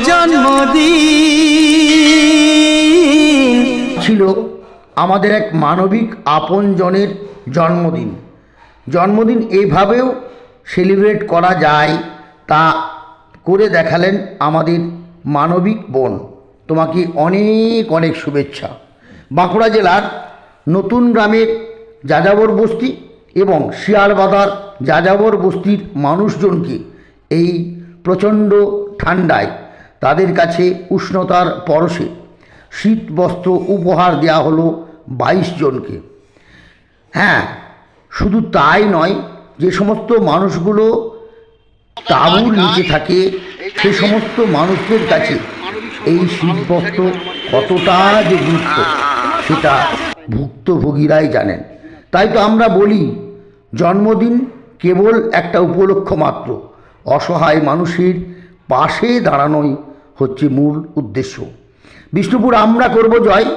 জন্মদিন। ছিল আমাদের এক মানবিক আপনজনের জন্মদিন। জন্মদিন এইভাবেও সেলিব্রেট করা যায় তা করে দেখালেন আমাদের মানবিক বোন। তোমাকে অনেক অনেক শুভেচ্ছা। বাঁকুড়া জেলার নতুন গ্রামের যাযাবর বস্তি এবং শিয়ালবাদার যাযাবর বস্তির মানুষজনকে এই প্রচণ্ড ঠান্ডায় তাদের কাছে উষ্ণতার পরশে শীত বস্ত্র উপহার দেওয়া হলো 22 জনকে। হ্যাঁ, শুধু তাই নয়, যে সমস্ত মানুষগুলো তাঁবুর নিচে থাকে সে সমস্ত মানুষদের কাছে এই শীতবস্ত্র কতটা যে গুরুত্ব সেটা ভুক্তভোগীরাই জানেন। তাই তো আমরা বলি, জন্মদিন কেবল একটা উপলক্ষ মাত্র, অসহায় মানুষের পাশে দাঁড়ানোই হচ্ছে মূল উদ্দেশ্য। বিষ্ণুপুর আমরা করব জয়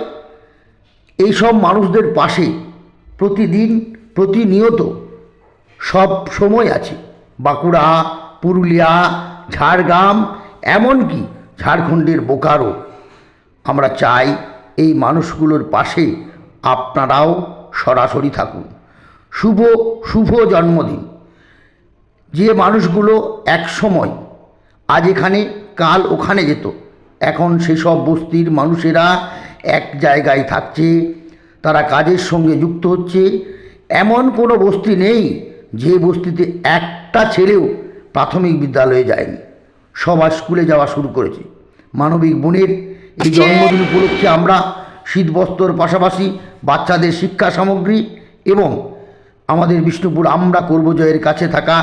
এইসব মানুষদের পাশে প্রতিদিন প্রতিনিয়ত সব সময় আছে। বাঁকুড়া, পুরুলিয়া, ঝাড়গ্রাম, এমনকি ঝাড়খণ্ডের বোকারো। আমরা চাই এই মানুষগুলোর পাশে আপনারাও সরাসরি থাকুন। শুভ শুভ জন্মদিন। যে মানুষগুলো এক সময় আজ এখানে কাল ওখানে যেত, এখন সেসব বস্তির মানুষেরা এক জায়গায় থাকছে, তারা কাজের সঙ্গে যুক্ত হচ্ছে। এমন কোনো বস্তি নেই যে বস্তিতে একটা ছেলেও প্রাথমিক বিদ্যালয়ে যায়নি, সবাই স্কুলে যাওয়া শুরু করেছে। মানবিক বোনের এই জন্মদিন উপলক্ষে আমরা শীতবস্ত্রর পাশাপাশি বাচ্চাদের শিক্ষা সামগ্রী এবং আমাদের বিষ্ণুপুর আমরা করব জয়ের কাছে থাকা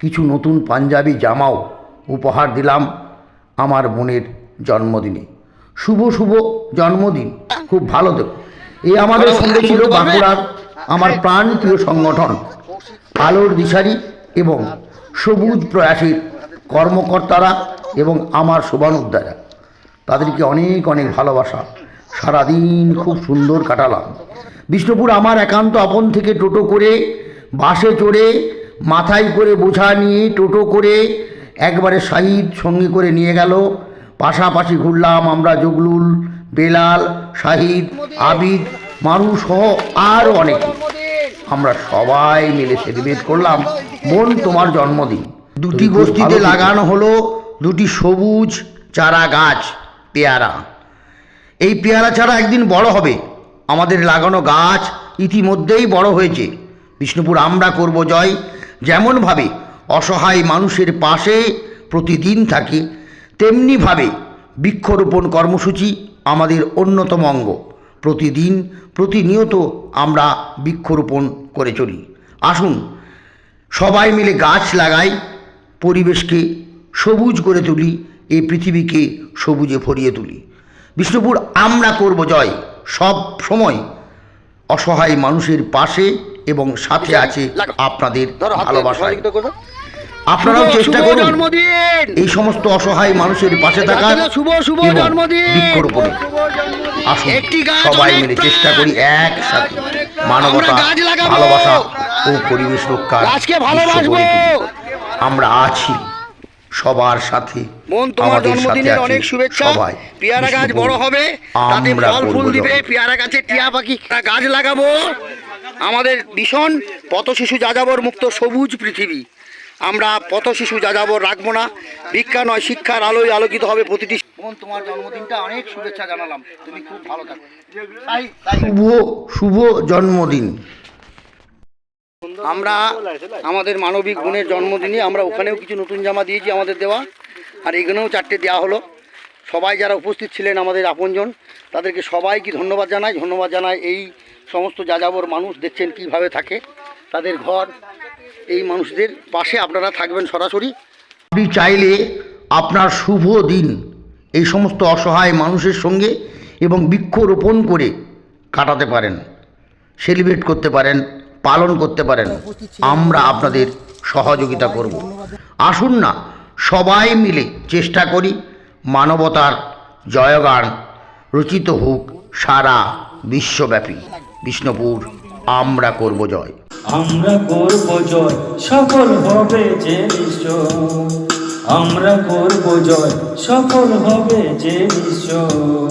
কিছু নতুন পাঞ্জাবি জামাও উপহার দিলাম আমার বোনের জন্মদিনে। শুভ শুভ জন্মদিন, খুব ভালো থেকো। এই আমাদের সঙ্গে ছিল বাঁকুড়ার আমার প্রাণ প্রিয় সংগঠন আলোর দিশারি এবং সবুজ প্রয়াসের কর্মকর্তারা এবং আমার শুভানুদ্দারা। তাদেরকে অনেক অনেক ভালোবাসা। সারাদিন খুব সুন্দর কাটালাম। বিষ্ণুপুর আমার একান্ত আপন থেকে টোটো করে, বাসে চড়ে, মাথায় করে বোঝা নিয়ে টোটো করে একবারে শাহিদ সঙ্গে করে নিয়ে গেল। পাশাপাশি ঘুরলাম আমরা জগলুল, বেলাল, শাহিদ, আবিদ, মারু সহ আরও অনেকে। আমরা সবাই মিলে সেলিব্রেট করলাম বোন তোমার জন্মদিন। দুটি বস্তিতে লাগানো হলো দুটি সবুজ চারা গাছ, পেয়ারা। এই পেয়ারা চারা একদিন বড় হবে। আমাদের লাগানো গাছ ইতিমধ্যেই বড় হয়েছে। বিষ্ণুপুর আমরা করব জয় যেমনভাবে অসহায় মানুষের পাশে প্রতিদিন থাকে, তেমনিভাবে বৃক্ষরোপণ কর্মসূচি আমাদের অন্যতম অঙ্গ। প্রতিদিন প্রতিনিয়ত আমরা বৃক্ষরোপণ করে চলি। আসুন সবাই মিলে গাছ লাগাই, পরিবেশকে সবুজ করে তুলি, এই পৃথিবীকে সবুজে ভরিয়ে তুলি। বিষ্ণুপুর আমরা করব জয় সব সময় অসহায় মানুষের পাশে এবং সাথে আছে আপনাদের ভালোবাসায়। আপনারাও চেষ্টা করুন এই সমস্ত অসহায় মানুষের পাশে থাকার এবং বৃক্ষরোপণে। আসুন সবাই মিলে চেষ্টা করি একসাথে মানবতা, ভালোবাসা ও পরিবেশ রক্ষার। আমরা আছি সবার সাথে। মন তোমার জন্মদিনের অনেক শুভেচ্ছা। পেয়ারা গাছ বড় হবে, তাতে ফল ফুল দিবে। পেয়ারা গাছে টিয়া পাখি গাছ লাগাবো। আমাদের ভীষণ পথ শিশু যাযাবর মুক্ত সবুজ পৃথিবী। আমরা পথ শিশু যাযাবর রাখবো না। ভিক্ষা নয়, শিক্ষার আলোয় আলোকিত হবে প্রতিটি। মন তোমার জন্মদিনটা অনেক শুভেচ্ছা জানালাম। তুমি খুব ভালো থাকো। শুভ শুভ জন্মদিন। আমরা আমাদের মানবিক বোনের জন্মদিনে আমরা ওখানেও কিছু নতুন জামা দিয়েছি আমাদের দেওয়া, আর এখানেও 4টে দেওয়া হলো। সবাই যারা উপস্থিত ছিলেন আমাদের আপনজন, তাদেরকে সবাইকে ধন্যবাদ জানাই। এই সমস্ত যাযাবর মানুষ দেখছেন কিভাবে থাকে, তাদের ঘর। এই মানুষদের পাশে আপনারা থাকবেন সরাসরি। আপনি চাইলে আপনার শুভ দিন এই সমস্ত অসহায় মানুষের সঙ্গে এবং বৃক্ষরোপণ করে কাটাতে পারেন, সেলিব্রেট করতে পারেন, পালন করতে পারেন। আমরা আপনাদের সহযোগিতা করব। আসুন না সবাই মিলে চেষ্টা করি মানবতার জয়গান রচিত হোক সারা বিশ্বব্যাপী। বিষ্ণুপুর আমরা করব জয়। আমরা করব জয়, সফল হবে যে নিশ্চয়। আমরা করব জয়, সফল হবে যে নিশ্চয়।